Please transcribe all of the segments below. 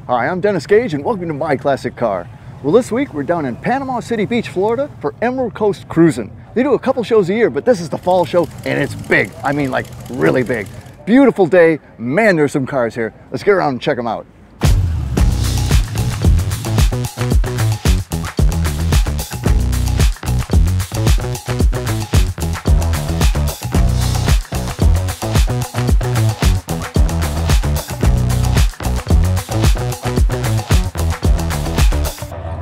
Hi, I'm Dennis Gage and welcome to My Classic Car. Well, this week we're down in Panama City Beach, Florida for Emerald Coast Cruising. They do a couple shows a year, but this is the fall show and it's big. I mean, like really big. Beautiful day. Man, there's some cars here. Let's get around and check them out.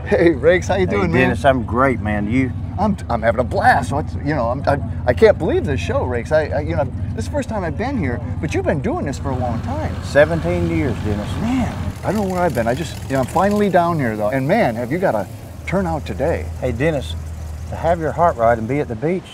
Hey, Rakes, how you doing, man? Dennis, I'm great, man. You? I'm having a blast. I can't believe this show, Rakes. This is the first time I've been here, but you've been doing this for a long time. 17 years, Dennis. Man, I don't know where I've been. I'm finally down here though. And man, have you got a turnout today? Hey, Dennis, to have your heart right and be at the beach,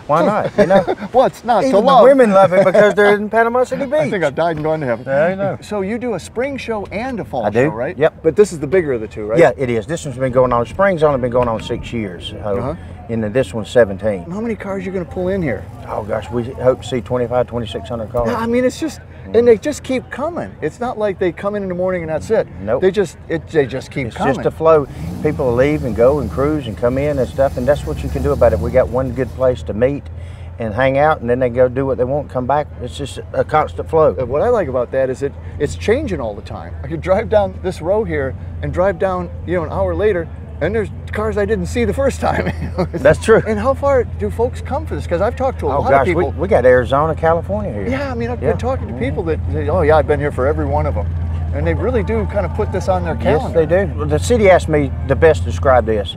why not? You know, what's not even to love? The women love it because they're in Panama City Beach. I think I've died and gone to heaven. There you know. So you do a spring show and a fall I do. show, right? Yep. But this is the bigger of the two, right? Yeah, it is. This one's been going on. Spring's only been going on 6 years. And then this one's 17. How many cars are you going to pull in here? Oh gosh, we hope to see 2,600 cars. Yeah, I mean, it's just, and they just keep coming. It's not like they come in the morning and that's it. Nope. They just keep It's coming. just a flow. People leave and go and cruise and come in and stuff, and that's what you can do about it. We got one good place to meet and hang out, and then they go do what they want, come back. It's just a constant flow. What I like about that is it's changing all the time. I could drive down this road here and drive down, an hour later, and there's cars I didn't see the first time. That's true. And how far do folks come for this? Because I've talked to a lot gosh, of people. we got Arizona, California here. Yeah, I mean, I've been talking to people that say, oh yeah, I've been here for every one of them. And they really do kind of put this on their calendar. Yes, they do. Well, the city asked me to best describe this,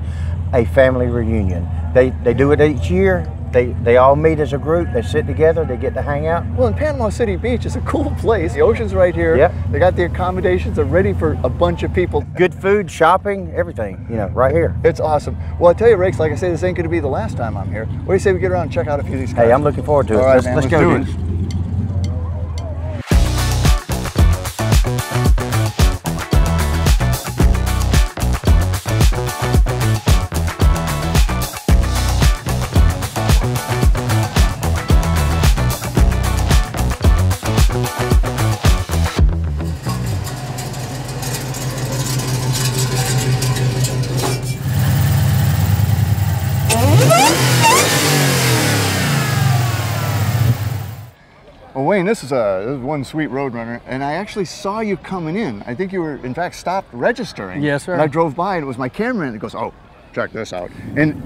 a family reunion. They do it each year. They all meet as a group, they sit together, they get to hang out. Well, in Panama City Beach, it's a cool place. The ocean's right here. Yep. They got the accommodations, they're ready for a bunch of people. Good food, shopping, everything, right here. It's awesome. Well, I tell you, Rakes, like I say, this ain't going to be the last time I'm here. What do you say we get around and check out a few of these cars? Hey, I'm looking forward to it. All right, man, let's go do do it. it. Well, Wayne, this is one sweet Roadrunner, and I actually saw you coming in. I think you were, in fact, stopped registering. Yes, sir. And I drove by, and it was my cameraman that goes, oh, check this out. And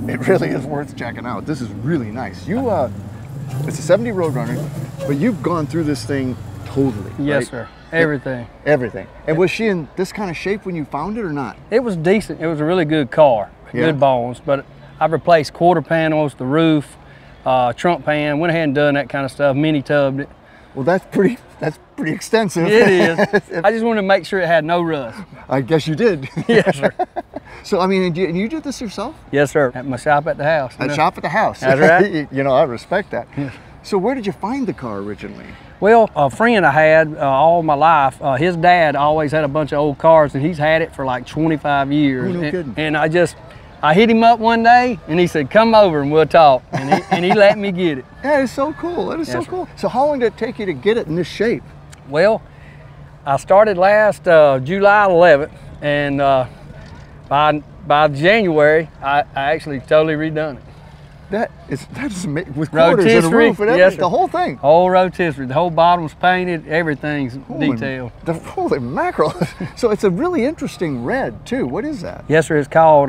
it really is worth checking out. This is really nice. It's a 70 Roadrunner, but you've gone through this thing totally, Yes, right? sir. Everything. Everything. And was she in this kind of shape when you found it or not? It was decent. It was a really good car. Yeah. Good bones. But I've replaced quarter panels, the roof, trunk pan, went ahead and done that kind of stuff, mini tubbed it. Well, that's pretty extensive. It is. I just wanted to make sure it had no rust. I guess you did. Yes, sir. So, I mean, and you did this yourself? Yes, sir. At my shop at the house. Shop at the house. That's right. I respect that. Yes. So where did you find the car originally? Well, a friend I had all my life, his dad always had a bunch of old cars, and he's had it for like 25 years. Oh, no kidding. And I hit him up one day, and he said, come over and we'll talk. And he let me get it. That is so cool. That is so cool. So how long did it take you to get it in this shape? Well, I started last July 11th, and by January, I actually totally redone it. That is amazing. With quarters and a Rotisserie, roof and everything, yes, sir. the whole thing. Whole rotisserie, the whole bottom's painted, everything's detailed. Holy mackerel. So it's a really interesting red too. What is that? Yes, sir. It's called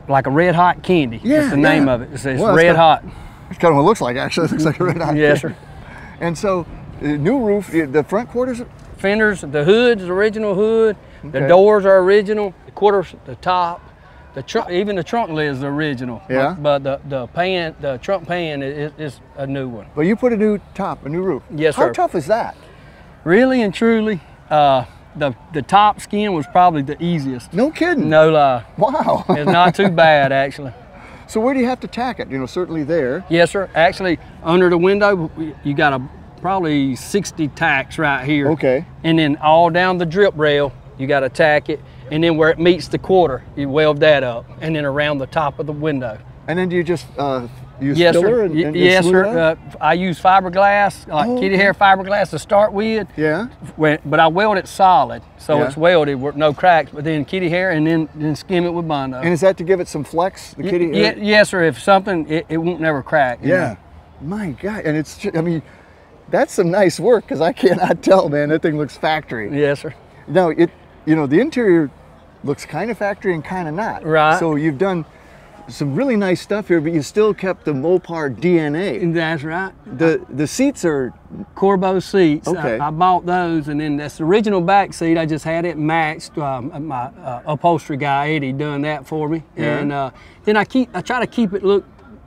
like a red hot candy. Yeah, That's the name of it. It's Well, red hot. That's kind of what it looks like, actually. It looks like a red hot Yes, candy. sir. And so, new roof, the front quarters. Fenders, the hood's original hood. Okay. The doors are original. The quarters, the top. The trunk, even the trunk lid is original. Yeah. But the trunk pan is a new one. But you put a new top, a new roof. Yes, How sir. tough is that? Really and truly, the top skin was probably the easiest. No kidding. No lie. Wow. It's not too bad, actually. So where do you have to tack it? Certainly there. Yes, sir. Actually, under the window, you got probably 60 tacks right here. Okay. And then all down the drip rail, you got to tack it. And then where it meets the quarter, you weld that up. And then around the top of the window. And then do you just You Yes, still sir. her and Yes, smooth it sir. out? I use fiberglass, like Oh, kitty hair fiberglass to start with. Yeah. But I weld it solid, so Yeah. it's welded with no cracks. But then kitty hair, and then skim it with Bondo. And is that to give it some flex, the kitty hair? Yes, sir. If something, it won't never crack. you Yeah. know. My God, and I mean, that's some nice work because I cannot tell, man. That thing looks factory. Yes, sir. Now, the interior looks kind of factory and kind of not. Right. So you've done some really nice stuff here, but you still kept the Mopar DNA. That's right. The seats are, Corbeau seats. Okay. I bought those, and then that's the original back seat. I just had it matched. My upholstery guy Eddie done that for me, Yeah. and then I try to keep it look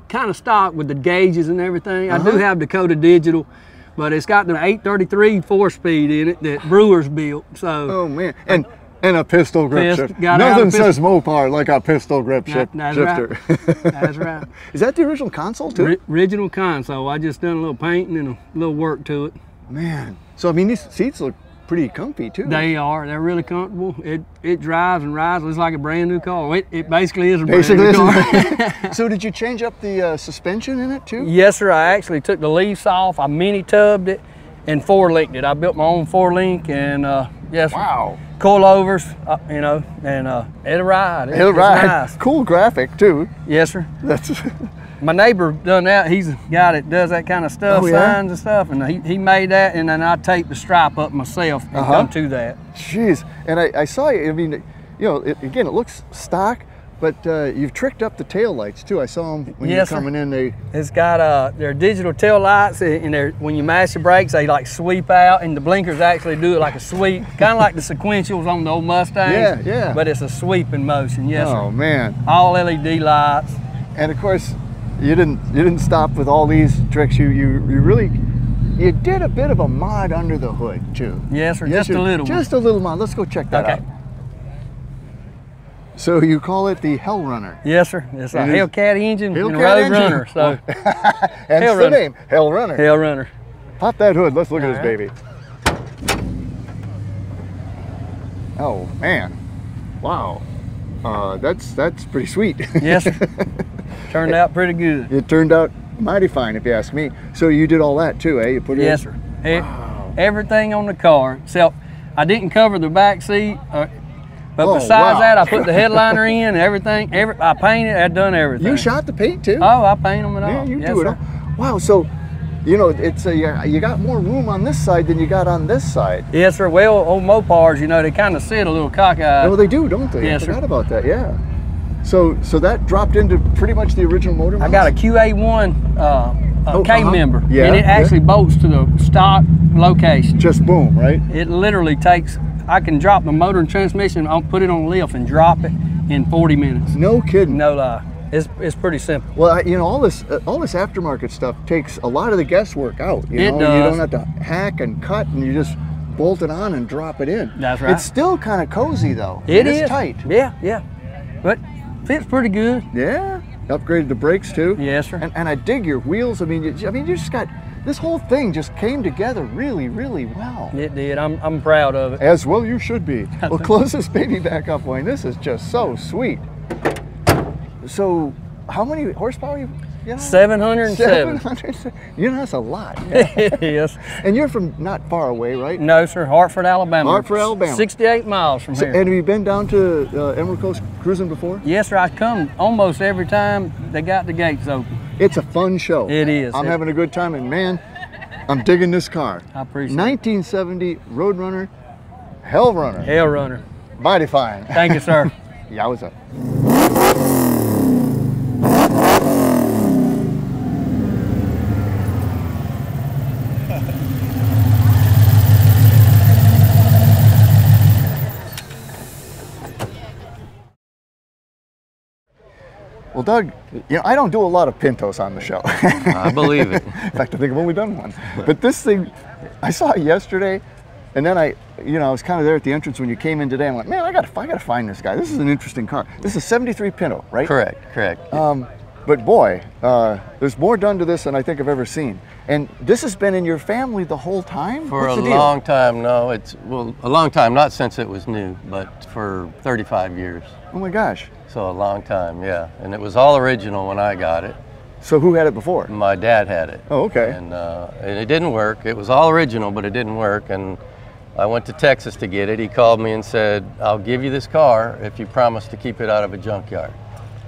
kind of stock with the gauges and everything. I do have Dakota Digital, but it's got the 833 4-speed in it that Brewers built. So oh man, and a pistol grip Pist- shifter. gotta have Nothing a pistol- says Mopar like a pistol grip that's shifter. right. That's right. Is that the original console too? Original console. I just done a little painting and a little work to it. Man, so I mean these seats look pretty comfy too. They're really comfortable. It drives and rides. It's like a brand new car. It basically is a Basically, brand new car. So did you change up the suspension in it too? Yes, sir. I actually took the leaves off. I mini tubbed it and 4-linked it. I built my own 4-link, and yes, Wow. coilovers, and it'll ride. It'll It's ride. nice. Cool graphic too. Yes, sir. That's My neighbor done that. He's a guy that does that kind of stuff, Oh, yeah? signs and stuff, and he made that, and then I taped the stripe up myself and come to that. jeez. And I saw you. I mean, again, it looks stock, but you've tricked up the tail lights too. I saw them when Yes, you're sir. coming in. It's got their digital tail lights, and when you mash the brakes, they like sweep out, and the blinkers actually do it like a sweep, kind of like the sequentials on the old Mustangs. Yeah. But it's a sweeping motion. Yes, Oh sir. man. All LED lights. And of course, you didn't stop with all these tricks. You really did a bit of a mod under the hood too. Yes, sir. Just a little. Just a little mod. Let's go check that Okay. out. So you call it the Hell Runner. Yes, sir. It's a It is- Hellcat engine and a Hellcat Road engine. Runner. So And Hell the Runner. name, Hell Runner. Hell Runner. Pop that hood. Let's look at this All right. baby. Oh man, wow. That's pretty sweet. Yes, sir. Turned out pretty good. It turned out mighty fine, if you ask me. So you did all that too, eh? You put it Yes, in? sir. Everything on the car, except I didn't cover the back seat. But Oh, besides wow. that, I put the headliner in and everything. I painted. I'd done everything. You shot the paint too? Oh, I paint them and all. Yeah, you Yes, do it sir. all. Wow, so it's you got more room on this side than you got on this side. Yes, sir. Well, old Mopars, they kind of sit a little cockeyed. Oh, they do, don't they? Yes, I sir. forgot about that. Yeah. So that dropped into pretty much the original motor. I got a mounts? QA1 K member, Yeah, and it yeah. actually bolts to the stock location. Just boom, right? It literally takes. I can drop the motor and transmission, I'll put it on a lift and drop it in 40 minutes. No kidding. No lie. It's pretty simple. Well, all this aftermarket stuff takes a lot of the guesswork out. It You does. don't have to hack and cut, and you just bolt it on and drop it in. That's right. It's still kind of cozy though. It is is tight. Yeah, but fits pretty good. Yeah. Upgraded the brakes too. Yes, sir. And I dig your wheels. I mean, you just got this whole thing just came together really, really well. It did. I'm proud of it. As well you should be. Well, close this baby back up, Wayne. This is just so sweet. So, how many horsepower you got? 707. 700. That's a lot. Yes. And you're from not far away, right? No, sir. Hartford, Alabama. Hartford, Alabama. 68 miles from here. And have you been down to Emerald Coast cruising before? Yes, sir. I come almost every time they got the gates open. It's a fun show. It is. I'm having a good time, and man, I'm digging this car. I appreciate it. 1970 Roadrunner, Hell Runner. Hell Runner. Mighty fine. Thank you, sir. Yowza. Well, Doug, I don't do a lot of Pintos on the show. I believe it. In fact, I think I've only done one. But this thing, I saw it yesterday, and then I was kind of there at the entrance when you came in today. I'm like, man, I gotta find this guy. This is an interesting car. This is a '73 Pinto, right? Correct. But boy, there's more done to this than I think I've ever seen. And this has been in your family the whole time? For What's a the deal? long time, no, a long time, not since it was new, but for 35 years. Oh my gosh. So a long time, yeah. And it was all original when I got it. So who had it before? My dad had it. Oh, okay. And it didn't work. It was all original, but it didn't work. And I went to Texas to get it. He called me and said, I'll give you this car if you promise to keep it out of a junkyard.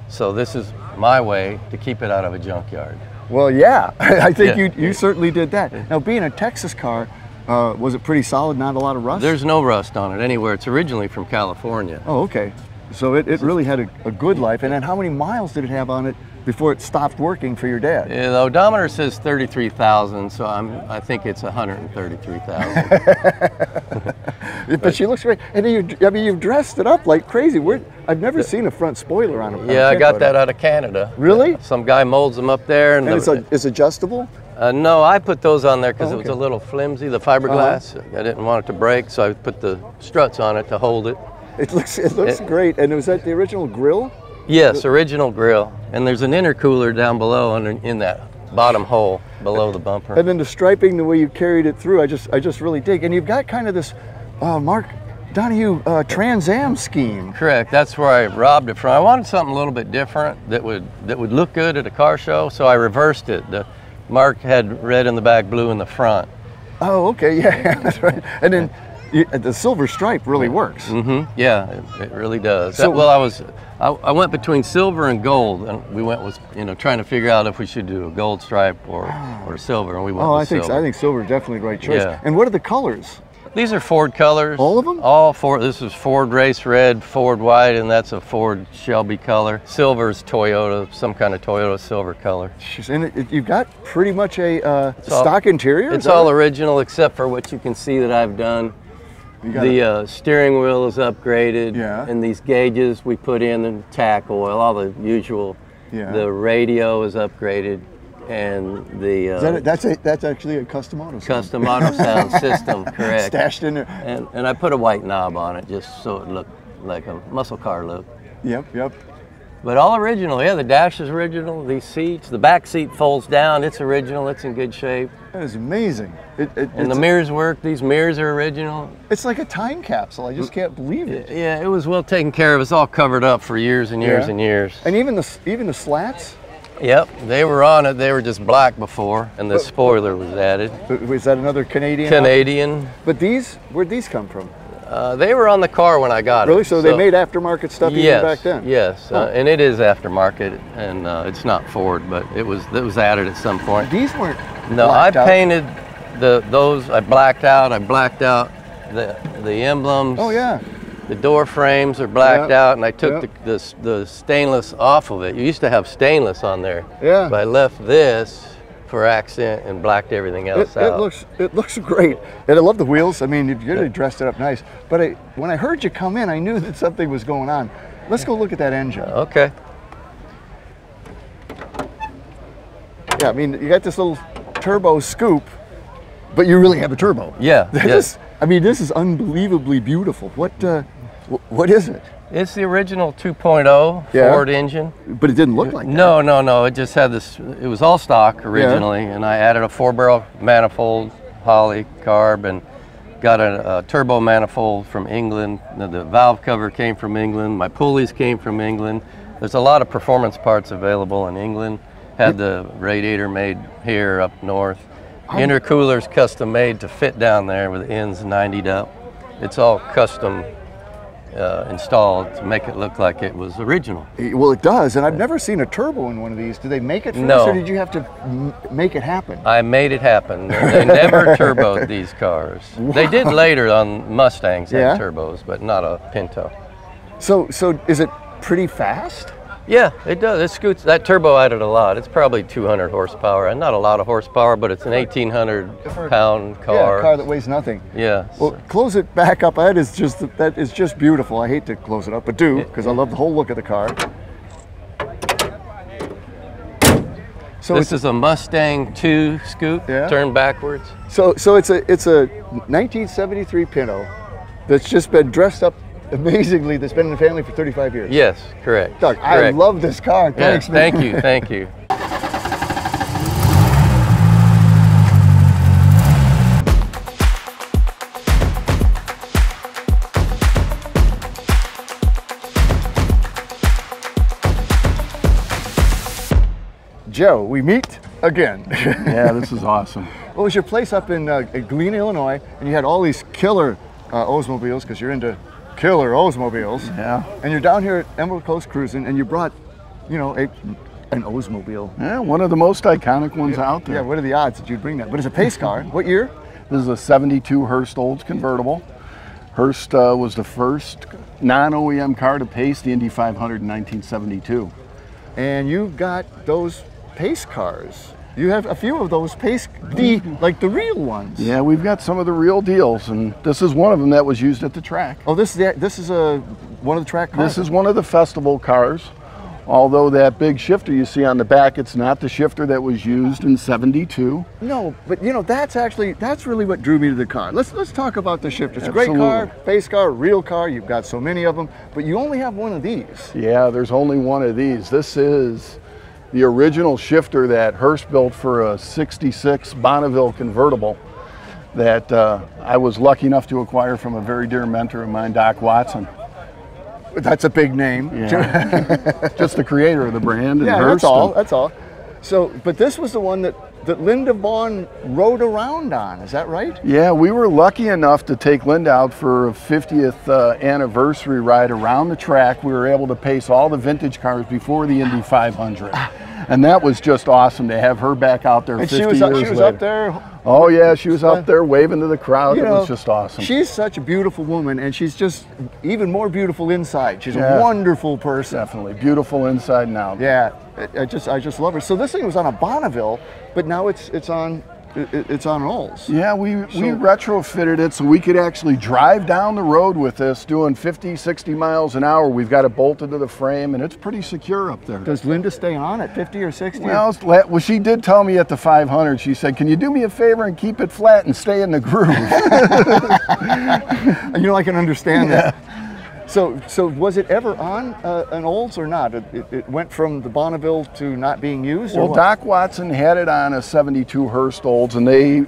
So this is my way to keep it out of a junkyard. Well, yeah, I think Yeah. you certainly did that. Now, being a Texas car, was it pretty solid, not a lot of rust? There's no rust on it anywhere. It's originally from California. Oh, okay. So it really had a good life. And then how many miles did it have on it before it stopped working for your dad? The odometer says 33,000, so I think it's 133,000. But she looks great. And you've dressed it up like crazy. I've never seen a front spoiler on a Yeah, I got Pinto. that out of Canada. Really? Some guy molds them up there. And it's adjustable? No, I put those on there because Oh, it was okay. a little flimsy, the fiberglass. I didn't want it to break, so I put the struts on it to hold it. It looks great. And was that the original grill? Yes, original grill. And there's an intercooler down below in that bottom hole below the bumper. And then the striping, the way you carried it through, I just really dig. And you've got kind of this Mark Donahue Trans Am scheme. Correct. That's where I robbed it from. I wanted something a little bit different that would look good at a car show, so I reversed it. The Mark had red in the back, blue in the front. Oh, okay, yeah, that's right. And then the silver stripe really works. Yeah, it really does. So- I went between silver and gold, and we went with trying to figure out if we should do a gold stripe or silver, and we went Oh, with I think silver. silver is definitely the right choice. Yeah. And what are the colors? These are Ford colors. All of them? All Ford. This is Ford Race Red, Ford White, and that's a Ford Shelby color. Silver is Toyota, some kind of Toyota silver color. And you've got pretty much a all- stock interior? It's all original except for what you can see that I've done. You got The steering wheel is upgraded, Yeah. and these gauges we put in and tack oil, all the usual. Yeah. The radio is upgraded, and the that's actually a custom auto. custom auto sound system, correct. Stashed in there. And I put a white knob on it just so it looked like a muscle car look. Yep. But all original, yeah, the dash is original, these seats, the back seat folds down, it's original, it's in good shape. That is amazing. And the mirrors work, these mirrors are original. It's like a time capsule. I just can't believe it. Yeah, it was well taken care of. It's all covered up for years and years Yeah. and years. And even the slats. Yep, they were on it. They were just black before, and the spoiler was added. Was that another Canadian? Canadian. But where'd these come from? They were on the car when I got it. Really? So they made aftermarket stuff even yes, back then? Yes, Oh. and it is aftermarket, and it's not Ford, but it was added at some point. These weren't. No, I blacked out. painted those. I blacked out the emblems. Oh yeah. The door frames are blacked Yeah. out, and I took Yeah. the stainless off of it. You used to have stainless on there. Yeah. But I left this for accent and blacked everything else out. It looks great, and I love the wheels. I mean, you've really dressed it up nice. But when I heard you come in, I knew that something was going on. Let's go look at that engine. Okay. Yeah, I mean, you got this little turbo scoop, but you really have a turbo. Yeah. Yes. This is unbelievably beautiful. What is it? It's the original 2.0 Yeah. Ford engine. But it didn't look like that. No. It just had this. It was all stock originally, and I added a 4-barrel manifold, Holley carb, and got a turbo manifold from England. The valve cover came from England. My pulleys came from England. There's a lot of performance parts available in England. Had the radiator made here up north. Intercooler's custom made to fit down there with ends 90'd up. It's all custom installed to make it look like it was original. Well, it does, and I've never seen a turbo in one of these. Do they make it first, No. or did you have to make it happen? I made it happen. They never turboed these cars. They did later on Mustangs Yeah? had turbos, but not a Pinto. So is it pretty fast? Yeah, it does. It scoots. That turbo added a lot. It's probably 200 horsepower, and not a lot of horsepower, but it's an 1,800-pound car. Yeah, a car that weighs nothing. Yeah. Well, close it back up. That is just beautiful. I hate to close it up, but do, because I love the whole look of the car. So This is a Mustang 2 scoop, Yeah? turned backwards. So it's a 1973 Pinto that's just been dressed up amazingly. That's been in the family for 35 years. Yes, correct. Doug, I Correct. love this car. Yeah, Thanks, man. thank you, thank you. Joe, we meet again. Yeah, this is awesome. What was your place up in Galena, Illinois, and you had all these killer Oldsmobiles, because you're into killer Oldsmobiles. Yeah. And you're down here at Emerald Coast Cruising, and you brought, you know, an Oldsmobile. Yeah, one of the most iconic ones out there. Yeah, what are the odds that you'd bring that? But it's a pace car. What year? This is a 72 Hurst Olds convertible. Hurst was the first non-OEM car to pace the Indy 500 in 1972. And you've got those pace cars. You have a few of those pace, like the real ones. Yeah, we've got some of the real deals, and this is one of them that was used at the track. Oh, this is one of the track cars? This is one of the festival cars. Although that big shifter you see on the back, it's not the shifter that was used in 72. No, but you know, that's really what drew me to the car. Let's talk about the shifter. It's a great car, pace car, real car. You've got so many of them, but you only have one of these. Yeah, there's only one of these. This is the original shifter that Hurst built for a 66 Bonneville convertible that I was lucky enough to acquire from a very dear mentor of mine, Doc Watson. That's a big name. Yeah. Just the creator of the brand. And yeah, Hurst that's all. So, but this was the one that Linda Vaughn rode around on, is that right? Yeah, we were lucky enough to take Linda out for a 50th anniversary ride around the track. We were able to pace all the vintage cars before the Indy 500. And that was just awesome to have her back out there 50 years later. She was up there. Oh yeah, she was up there waving to the crowd. It was just awesome. She's such a beautiful woman, and she's just even more beautiful inside. She's a wonderful person. Definitely, beautiful inside and out. Yeah, I just love her. So this thing was on a Bonneville, but now it's on an Olds. Yeah, we retrofitted it so we could actually drive down the road with this doing 50, 60 miles an hour. We've got it bolted to the frame, and it's pretty secure up there. Does Linda stay on at 50 or 60? Well, she did tell me at the 500, she said, can you do me a favor and keep it flat and stay in the groove? You know, I can understand that. So was it ever on an Olds or not? It went from the Bonneville to not being used? Well, Doc Watson had it on a 72 Hurst Olds, and they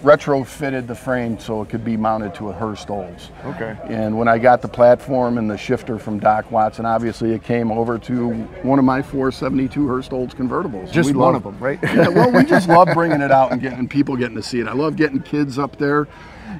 retrofitted the frame so it could be mounted to a Hurst Olds. Okay. And when I got the platform and the shifter from Doc Watson, obviously it came over to one of my 472 Hurst Olds convertibles. Just one of them, right? Yeah, well, we just love bringing it out and people getting to see it. I love getting kids up there,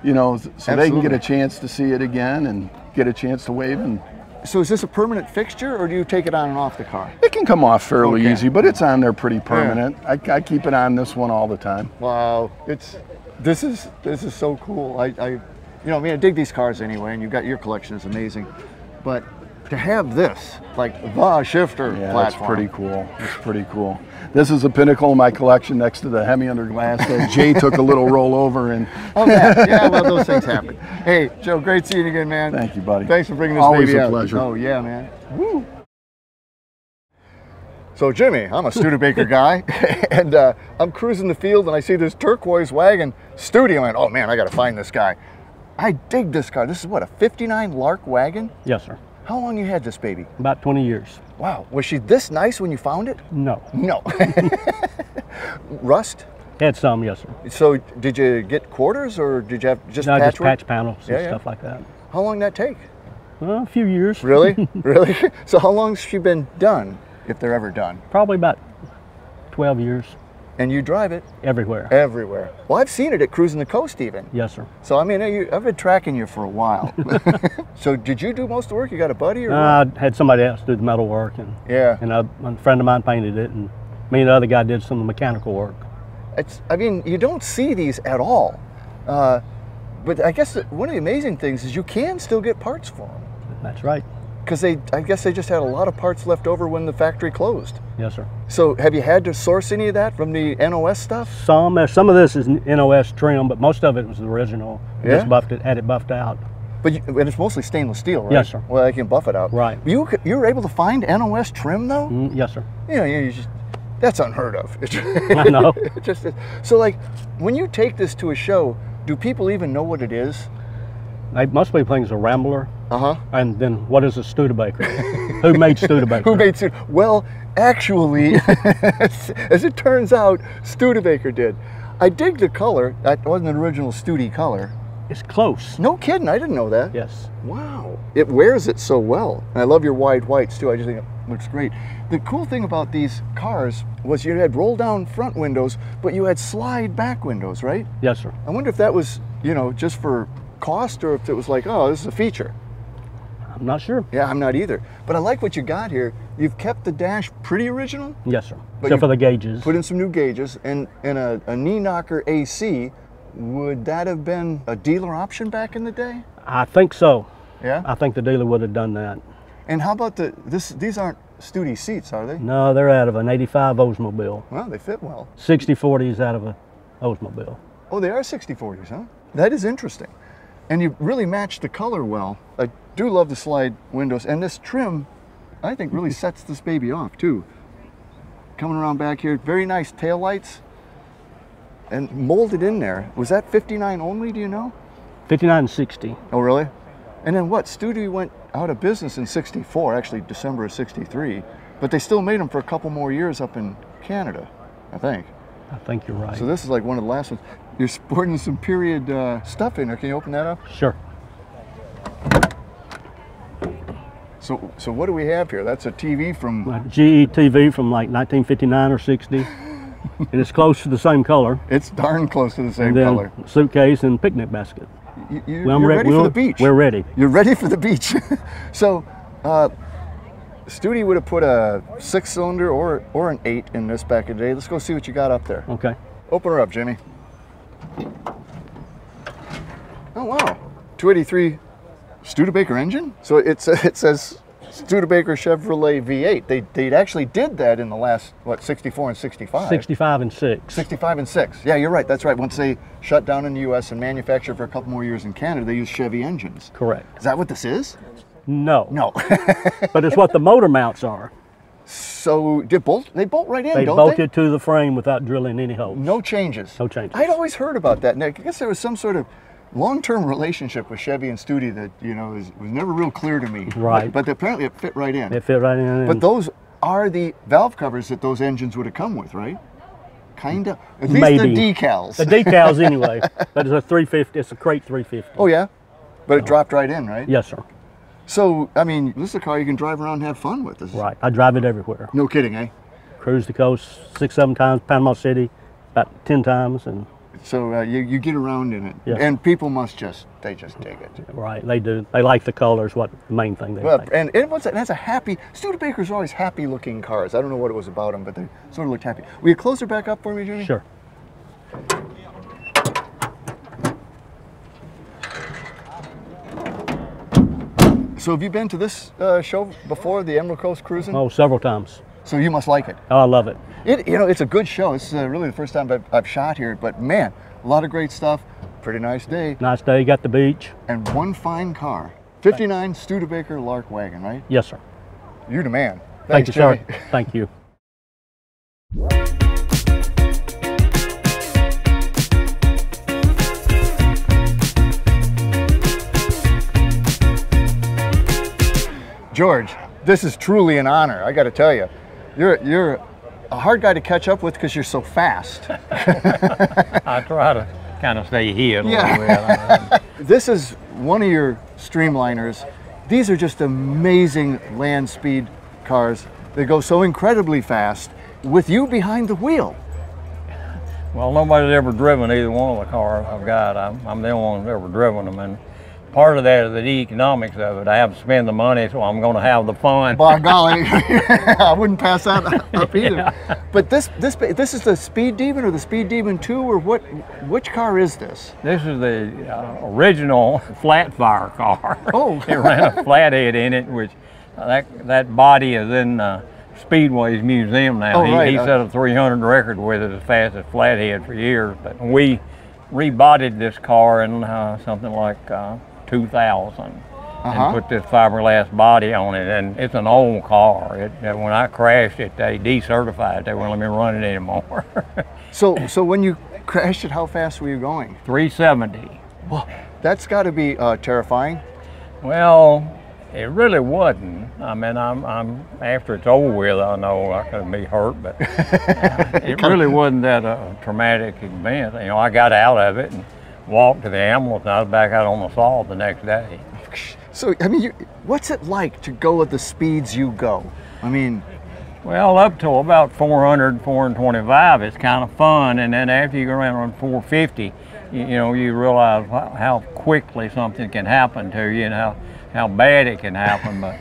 you know, so they can get a chance to see it again and get a chance to wave. And so is this a permanent fixture, or do you take it on and off the car? It can come off fairly easy, but it's on there pretty permanent. Yeah. I keep it on this one all the time. Wow, this is so cool. I I dig these cars anyway, and you've got your collection is amazing, but to have this, like the shifter platform. It's pretty cool. It's pretty cool. This is a pinnacle in my collection next to the Hemi under glass that Jay took a little rollover in. Oh, yeah, well, those things happen. Hey, Joe, great seeing you again, man. Thank you, buddy. Thanks for bringing this Always baby out. Always a pleasure. Oh, yeah, man. Woo. So, Jimmy, I'm a Studebaker guy, and I'm cruising the field, and I see this turquoise wagon Studi. I went, oh, man, I got to find this guy. I dig this car. This is what, a 59 Lark wagon? Yes, sir. How long you had this baby? About 20 years. Wow. Was she this nice when you found it? No. No. Rust? Had some, yes, sir. So did you get quarters, or did you have just No, patchwork? just patch panels and stuff like that. How long did that take? Well, a few years. Really? Really? So how long's she been done, if they're ever done? Probably about 12 years. And you drive it? Everywhere. Everywhere. Well, I've seen it at Cruising the Coast even. Yes, sir. So, I mean, I've been tracking you for a while. So did you do most of the work? You got a buddy or I what? had somebody else do the metal work, and a friend of mine painted it, and me and the other guy did some of the mechanical work. I mean, you don't see these at all. But I guess one of the amazing things is you can still get parts for them. That's right. Because I guess they just had a lot of parts left over when the factory closed. Yes, sir. So have you had to source any of that from the NOS stuff? Some of this is NOS trim, but most of it was the original. Yeah? Just had it buffed out. But and it's mostly stainless steel, right? Yes, sir. Well, I can buff it out. Right. You were able to find NOS trim though? Yes, sir. You just, that's unheard of. I know. So like, when you take this to a show, do people even know what it is? Most people think it's a Rambler. Uh-huh. And then what is a Studebaker? Who made Studebaker? Who made Studebaker? Well, actually, as it turns out, Studebaker did. I dig the color. That wasn't an original Studi color. It's close. No kidding, I didn't know that. Yes. Wow. It wears it so well. And I love your wide whites too. I just think it looks great. The cool thing about these cars was you had roll down front windows, but you had slide back windows, right? Yes, sir. I wonder if that was, you know, just for cost or if it was like, oh, this is a feature. I'm not sure. Yeah, I'm not either. But I like what you got here. You've kept the dash pretty original. Yes, sir. But Except you for the gauges. Put in some new gauges and a knee knocker AC. Would that have been a dealer option back in the day? I think so. Yeah. I think the dealer would have done that. And how about these aren't Studi seats, are they? No, they're out of an 85 Oldsmobile. Well, they fit well. 60/40 is out of a Oldsmobile. Oh, they are 60/40s, huh? That is interesting. And you really match the color well. I do love the slide windows. And this trim, I think, really sets this baby off, too. Coming around back here, very nice taillights. And molded in there. Was that 59 only, do you know? 59 and 60. Oh, really? And then what? Studi went out of business in 64, actually December of 63. But they still made them for a couple more years up in Canada, I think. I think you're right. So this is like one of the last ones. You're sporting some period stuff in there. Can you open that up? Sure. So what do we have here? That's a TV from... GE TV from like 1959 or 60. And it's close to the same color. It's darn close to the same And then color. suitcase and picnic basket. You're ready for the beach. We're ready. You're ready for the beach. So Studi would have put a 6-cylinder or an 8 in this back in the day. Let's go see what you got up there. Okay. Open her up, Jimmy. Oh, wow. 283 Studebaker engine? So it says Studebaker Chevrolet V8. They actually did that in the last, what, 64 and 65? 65 and 6. 65 and 6. Yeah, you're right. That's right. Once they shut down in the U.S. and manufactured for a couple more years in Canada, they used Chevy engines. Correct. Is that what this is? No. No. But it's what the motor mounts are. So they bolt right in, They don't bolted to the frame without drilling any holes. No changes. No changes. I'd always heard about that. And I guess there was some sort of long-term relationship with Chevy and Studi that, you know, was never real clear to me. Right. But apparently it fit right in. It fit right in. But those are the valve covers that those engines would have come with, right? Kinda. At least Maybe. the decals. The decals anyway. But it's a 350. It's a crate 350. Oh yeah, but it dropped right in, right? Yes, sir. So I mean, this is a car you can drive around and have fun with. This is, Right. I drive it everywhere. no kidding, eh? Cruise the coast 6-7 times. Panama City about 10 times. And So you get around in it, Yeah. and people they just dig it. right, they do. They like the colors. What the main thing they Well, like. and that's a happy. Studebaker's always happy-looking cars. I don't know what it was about them, but they sort of looked happy. Will you close her back up for me, Jimmy? Sure. So have you been to this show before, the Emerald Coast Cruising? Oh, several times. So you must like it. Oh, I love it. It's a good show. It's really the first time I've shot here, but man, a lot of great stuff. Pretty nice day, Nice day. Got the beach. and one fine car. 59 Studebaker Lark wagon, right? Yes, sir. You're the man. Thank Thanks, you, sir. Jimmy. Thank you. George, this is truly an honor. I got to tell you, you're a hard guy to catch up with because you're so fast. I try to kind of stay here a little Yeah. bit. This is one of your Streamliners. These are just amazing land speed cars. They go so incredibly fast with you behind the wheel. Well, nobody's ever driven either one of the cars I've got. I'm the only one who's ever driven them, and part of that is the economics of it. I have to spend the money, so I'm going to have the fun. By golly, I wouldn't pass that up either. Yeah. But this is the Speed Demon or the Speed Demon 2 or what? Which car is this? This is the original flat fire car. Oh. It ran a flathead in it, which that body is in Speedway's museum now. Oh, right. He set a 300 record with it as fast as flathead for years. But we rebodied this car in something like 2000 and put this fiberglass body on it, and it's an old car. When I crashed it, they decertified it. They wouldn't let me run it anymore. So when you crashed it, how fast were you going? 370. Well, that's got to be terrifying. Well, it really wasn't. I mean, I'm after it's over with, I know I could be hurt, but it really wasn't that traumatic event. You know, I got out of it and walked to the ambulance, and I was back out on the salt the next day. So, I mean, what's it like to go at the speeds you go? I mean, Well, up to about 400, 425, it's kind of fun, and then after you go around on 450, you realize how quickly something can happen to you and how bad it can happen. But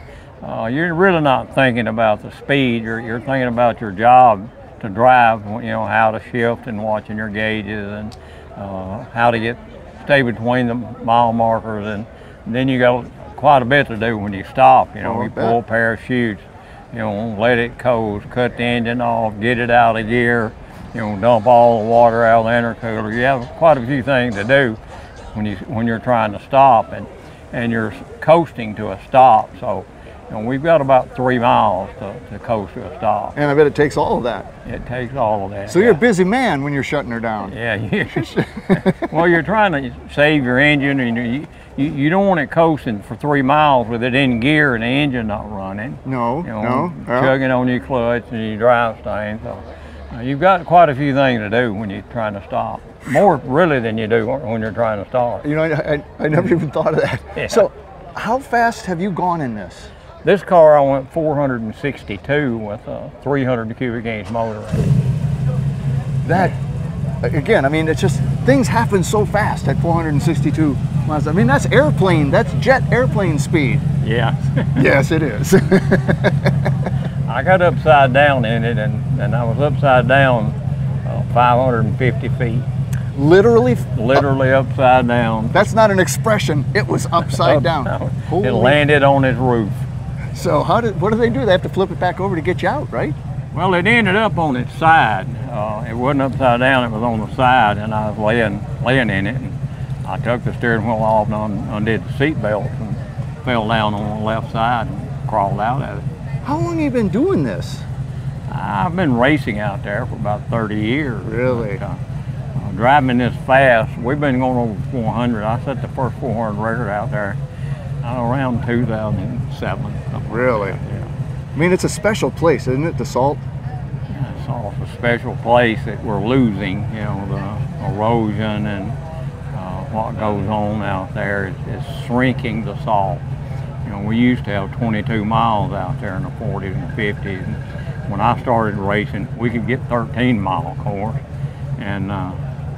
you're really not thinking about the speed. You're thinking about your job to drive. How to shift and watching your gauges and how to stay between the mile markers. And then you got quite a bit to do when you stop. You pull parachutes. Let it coast, cut the engine off, get it out of gear, dump all the water out of the intercooler. You have quite a few things to do when you're trying to stop, and you're coasting to a stop. So, we've got about 3 miles to coast to a stop. And I bet it takes all of that. It takes all of that. So you're a busy man when you're shutting her down. Yeah. Well, you're trying to save your engine, and you don't want it coasting for 3 miles with it in gear and the engine not running. No. Chugging on your clutch and your drive stain. So you've got quite a few things to do when you're trying to stop. More really than you do when you're trying to start. I never even thought of that. Yeah. So how fast have you gone in this? This car I went 462 with a 300 cubic inch motor in it. That, again, I mean, it's just, things happen so fast at 462 miles. I mean, that's jet airplane speed. Yeah. Yes, it is. I got upside down in it, and I was upside down 550 feet. Literally? Literally upside down. That's not an expression. It was upside down. It landed on its roof. So what do they do? They have to flip it back over to get you out, right? Well, it ended up on its side. It wasn't upside down, it was on the side, and I was laying in it. And I took the steering wheel off and undid the seat belts and fell down on the left side and crawled out of it. How long have you been doing this? I've been racing out there for about 30 years. Really? But, driving this fast, we've been going over 400. I set the first 400 record out there around 2007. Really? Like yeah. I mean, it's a special place, isn't it, the Salt? Yeah, Salt's a special place that we're losing, the erosion and what goes on out there is shrinking the Salt. We used to have 22 miles out there in the 40s and 50s. And when I started racing, we could get 13-mile course. And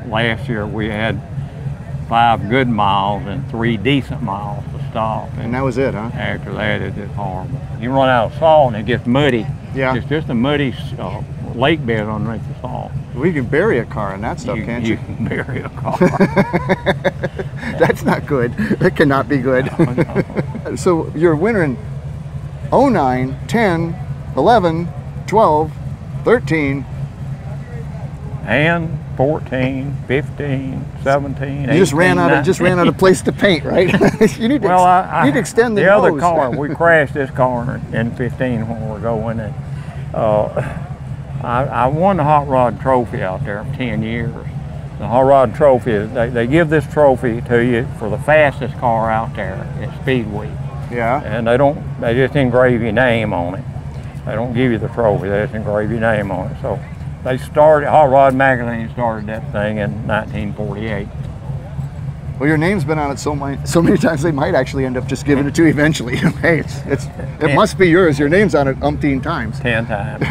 last year we had 5 good miles and 3 decent miles to stop. And that was it, huh? After that, it's just horrible. You run out of salt and it gets muddy. Yeah. It's just a muddy lake bed underneath the salt. Well, you can bury a car in that stuff, can't you? You can bury a car. That's not good. That cannot be good. No. So you're a winner in 09, 10, 11, 12, 13. And 14, 15, 17, 18, You just ran out of place to paint, right? You need to, need to extend the other nose. car. We crashed this car in 15 when we were going, and I won the Hot Rod Trophy out there for 10 years. The Hot Rod Trophy, they give this trophy to you for the fastest car out there at Speedway. Yeah. And they just engrave your name on it. They don't give you the trophy, they just engrave your name on it. So Hot Rod Magazine started that thing in 1948. Well, your name's been on it so many times they might actually end up just giving it to you eventually. Hey, it must be yours. Your name's on it umpteen times. 10 times.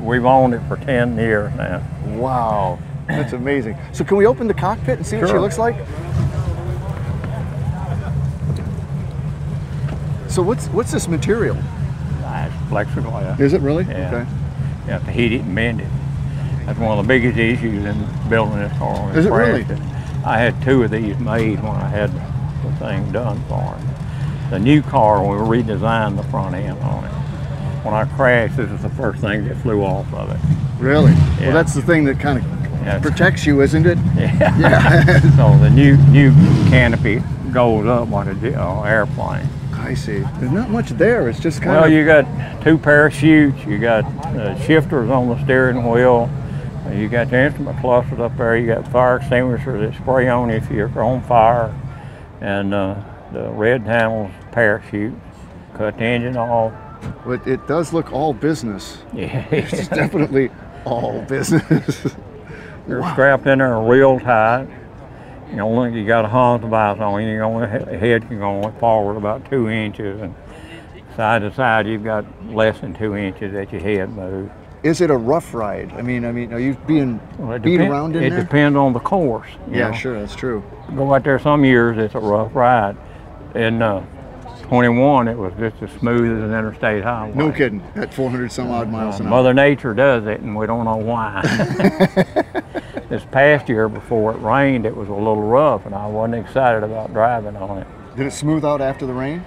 We've owned it for 10 years now. Wow, that's amazing. So can we open the cockpit and see what she looks like? So what's this material? It's plexiglass. Is it really? Yeah. Okay. You have to heat it and bend it. That's one of the biggest issues in building this car. Is it really? I had 2 of these made when I had the thing done for it. The new car, we redesigned the front end on it. When I crashed, this was the first thing that flew off of it. Really? Yeah. Well, that's the thing that kind of protects you, isn't it? Yeah. Yeah. So the new canopy goes up like an airplane. I see. There's not much there. It's just kind Well, of... you got 2 parachutes, you got shifters on the steering wheel, you got the instrument clusters up there, you got fire extinguishers that spray on you if you're on fire, and the red panels, parachute, cut the engine off. But it does look all business. Yeah. It's definitely all business. They're strapped in there real tight. You know, you got a Hans vise on you. Your head can go forward about 2 inches, and side to side you've got less than 2 inches that your head moves. Is it a rough ride? I mean, are you being beat around in there? It depends on the course. Yeah, sure, that's true. Go out there some years, it's a rough ride. In 21, it was just as smooth as an interstate highway. No kidding, at 400 some odd miles an hour. Mother Nature does it, and we don't know why. This past year, before it rained, it was a little rough, and I wasn't excited about driving on it. Did it smooth out after the rain?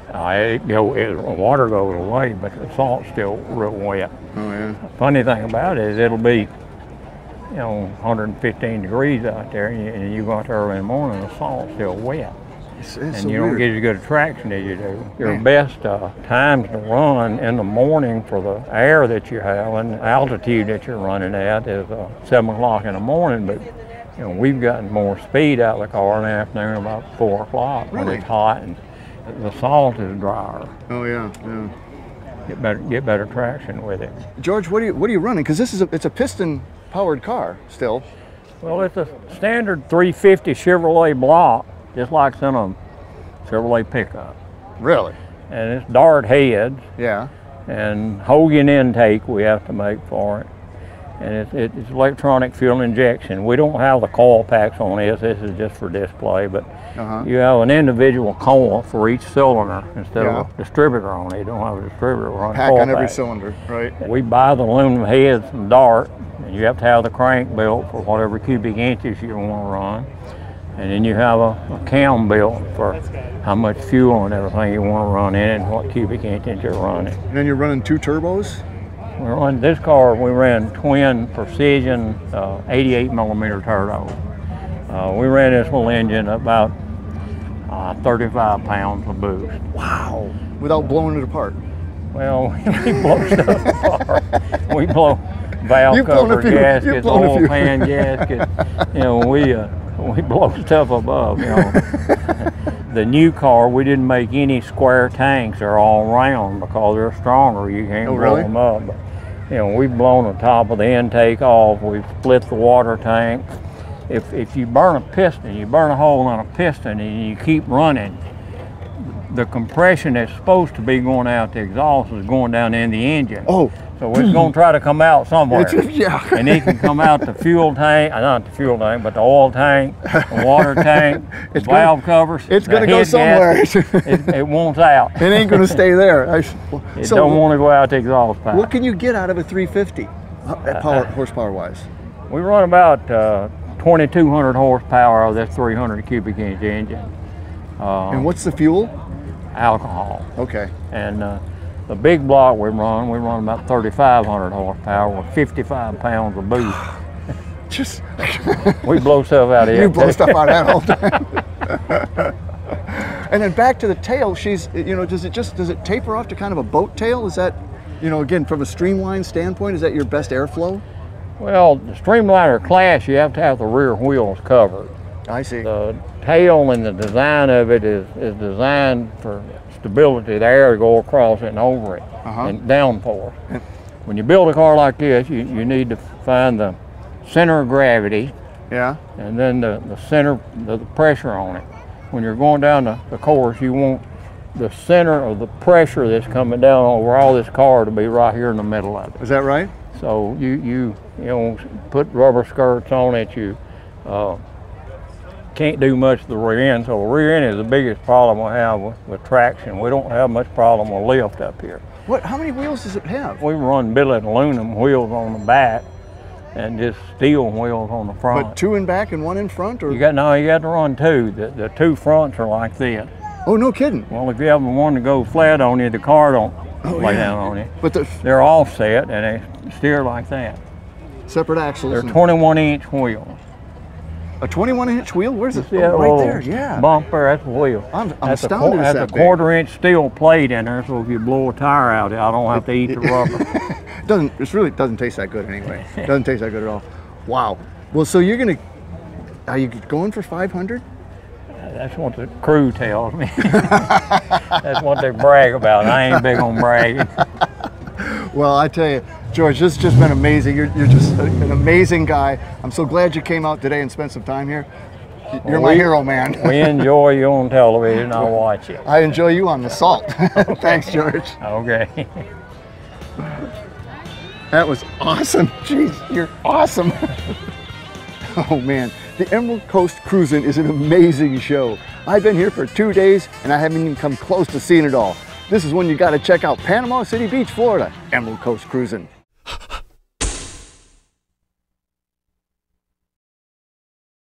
The water goes away, but the salt's still real wet. Oh yeah. Funny thing about it is it'll be, 115 degrees out there, and you go out there early in the morning, the salt's still wet. It's and so you don't weird. get as good a traction as you do. Your best times to run in the morning for the air that you have and the altitude that you're running at is 7 o'clock in the morning, but we've gotten more speed out of the car in the afternoon about 4 o'clock when it's hot and the salt is drier. Oh yeah, yeah. Get better traction with it. George, what are you running? Because it's a piston powered car still. Well, it's a standard 350 Chevrolet block, just like it's in a Chevrolet pickup. Really? And it's dart heads. Yeah. And Hogan intake we have to make for it. And it's electronic fuel injection. We don't have the coil packs on this. This is just for display, but you have an individual coil for each cylinder instead of a distributor on it. You don't have a distributor. We're on pack coil on every pack. cylinder, right? We buy the aluminum heads from Dart, and you have to have the crank built for whatever cubic inches you want to run. And then you have a cam built for how much fuel and everything you want to run in it and what cubic inches you're running. And then you're running 2 turbos? We're on this car, we ran twin precision 88 millimeter turbo. We ran this little engine about 35 pounds of boost. Wow. Without blowing it apart? Well, we blow stuff apart. We blow valve cover gaskets, oil pan gaskets. We blow stuff above, The new car, we didn't make any square tanks. They're all round because they're stronger. You can't blow them up. But, we've blown the top of the intake off. We've split the water tank. If you burn a piston, you burn a hole in a piston and you keep running, the compression that's supposed to be going out the exhaust is going down in the engine. Oh. So it's going to try to come out somewhere. Yeah. And it can come out the fuel tank, not the fuel tank, but the oil tank, the water tank, the valve covers. It's going to go somewhere. It wants out. It ain't going to stay there. It don't want to go out the exhaust pipe. What can you get out of a 350, horsepower-wise? We run about 2,200 horsepower of this 300 cubic inch engine. And what's the fuel? Alcohol. Okay. And the big block we run about 3,500 horsepower with 55 pounds of boost. Just we blow stuff out of it. You blow stuff out of that all time. And then back to the tail, does it taper off to kind of a boat tail? Is that, again, from a streamlined standpoint, is that your best airflow? Well, the Streamliner class, you have to have the rear wheels covered. I see. The tail and the design of it is designed for stability, the air to go across it and over it, and downforce. When you build a car like this, you need to find the center of gravity, and then the center, the pressure on it. When you're going down the course, you want the center of the pressure that's coming down over all this car to be right here in the middle of it. Is that right? So you put rubber skirts on it. You can't do much to the rear end. So the rear end is the biggest problem we have with traction. We don't have much problem with lift up here. How many wheels does it have? We run billet aluminum wheels on the back and just steel wheels on the front. But 2 in back and 1 in front, or? You got to run 2. The 2 fronts are like this. Oh, no kidding. Well, if you have one to go flat on you, the car don't lay down on you. But they're offset and they steer like that. Separate axles. They're 21-inch wheels. A 21-inch wheel? Where's it? Oh, right there, yeah. Bump there, that's the wheel. I'm astounded That's a 1/4-inch steel plate in there, so if you blow a tire out, I don't have to eat the rubber. It really doesn't taste that good anyway. It doesn't taste that good at all. Wow. Well, so are you going for 500? That's what the crew tells me. That's what they brag about. I ain't big on bragging. Well, I tell you, George, this has just been amazing. You're just an amazing guy. I'm so glad you came out today and spent some time here. You're my hero, man. We enjoy you on television. I'll watch it. I enjoy you on the salt. Thanks, George. Okay. That was awesome. Jeez, you're awesome. Oh man, the Emerald Coast Cruisin' is an amazing show. I've been here for 2 days and I haven't even come close to seeing it all. This is one you gotta check out. Panama City Beach, Florida, Emerald Coast Cruisin'.